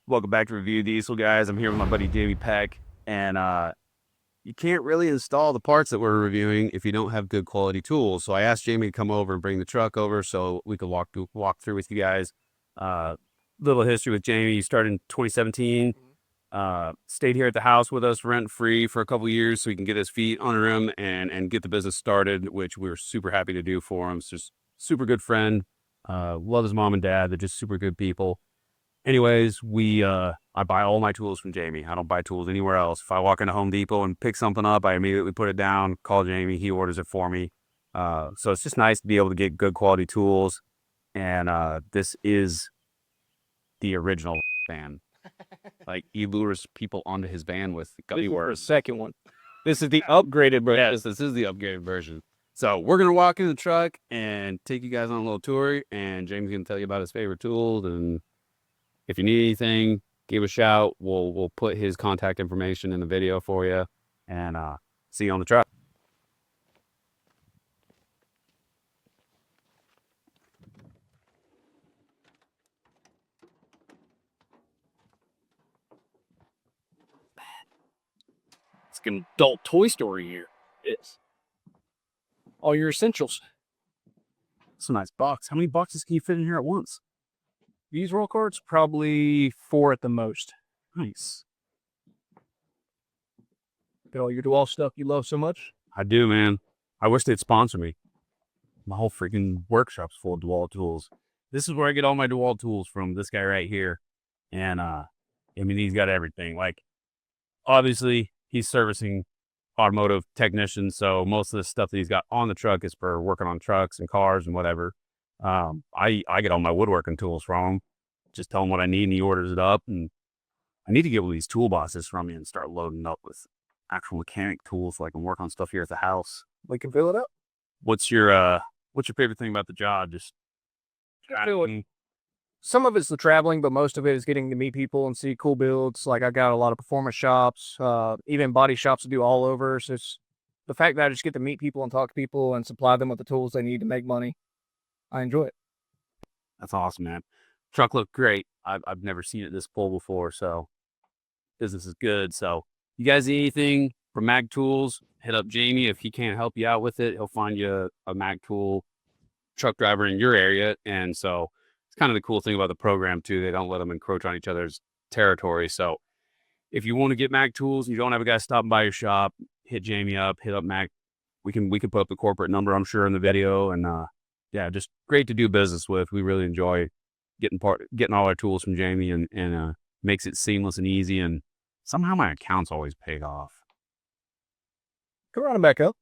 Welcome back to Review Diesel, guys. I'm here with my buddy Jamey Peck, and you can't really install the parts that we're reviewing if you don't have good quality tools. So I asked Jamey to come over and bring the truck over so we could walk through with you guys. Little history with Jamey. He started in 2017. Stayed here at the house with us rent free for a couple years so he can get his feet under him and get the business started, which we were super happy to do for him. It's just super good friend. Love his mom and dad. They're just super good people. Anyways, I buy all my tools from Jamey. I don't buy tools anywhere else. If I walk into Home Depot and pick something up, I immediately put it down, call Jamey, he orders it for me. So it's just nice to be able to get good quality tools. And this is the original van. Like, he lures people onto his van with gummy worms. The second one. This is the upgraded version. Yes, this is the upgraded version. So we're going to walk in the truck and take you guys on a little tour. And Jamey's going to tell you about his favorite tools. And if you need anything, give a shout. We'll put his contact information in the video for you. And see you on the truck. It's like an adult Toy Story here. It's all your essentials. It's a nice box. How many boxes can you fit in here at once? These roll carts, probably 4 at the most. Nice. Got all your DeWalt stuff you love so much. I do, man. I wish they'd sponsor me. My whole freaking workshop's full of DeWalt tools. This is where I get all my DeWalt tools from, this guy right here. And, I mean, he's got everything. Like, obviously, he's servicing automotive technicians, so most of the stuff that he's got on the truck is for working on trucks and cars and whatever. I get all my woodworking tools from him. Just tell him what I need and he orders it up. And I need to get one of these toolboxes from you and start loading up with actual mechanic tools so I can work on stuff here at the house. We can fill it up. What's your favorite thing about the job? Just some of it's the traveling, but most of it is getting to meet people and see cool builds. Like, I got a lot of performance shops, even body shops to do all over. So it's the fact that I just get to meet people and talk to people and supply them with the tools they need to make money. I enjoy it. That's awesome, man. Truck looked great. I've never seen it this full before, so business is good. So you guys need anything from Mag Tools, hit up Jamey. If he can't help you out with it, he'll find you a Mag Tool truck driver in your area. And so it's kind of the cool thing about the program too. They don't let them encroach on each other's territory. So if you want to get Mag Tools and you don't have a guy stopping by your shop, hit Jamey up, hit up Mag. We can put up the corporate number, I'm sure, in the video. And yeah, just great to do business with. We really enjoy getting all our tools from Jamey, and makes it seamless and easy. And somehow my accounts always pay off. Come on back up.